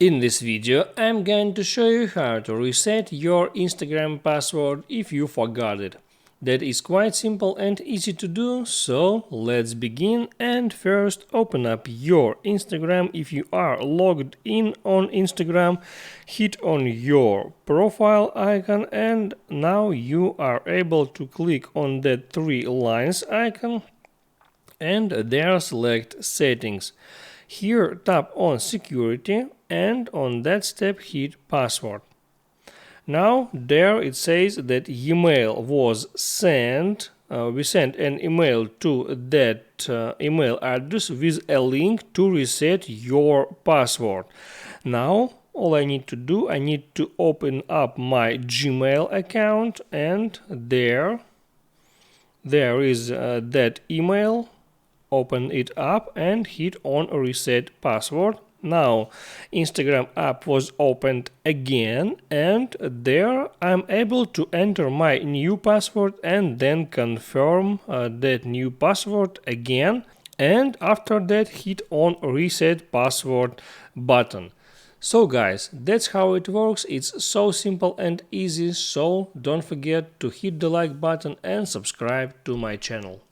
In this video, I'm going to show you how to reset your Instagram password if you forgot it. That is quite simple and easy to do, so let's begin. And first, open up your Instagram. If you are logged in on Instagram, hit on your profile icon, and now you are able to click on that three lines icon and there select settings. Here tap on security and on that step hit password. Now there it says that email was sent. We sent an email to that email address with a link to reset your password. Now all I need to do, I need to open up my Gmail account, and there is that email. Open it up and hit on reset password. Now Instagram app was opened again, and there I'm able to enter my new password and then confirm that new password again, and after that hit on reset password button. So guys, that's how it works. It's so simple and easy, so don't forget to hit the like button and subscribe to my channel.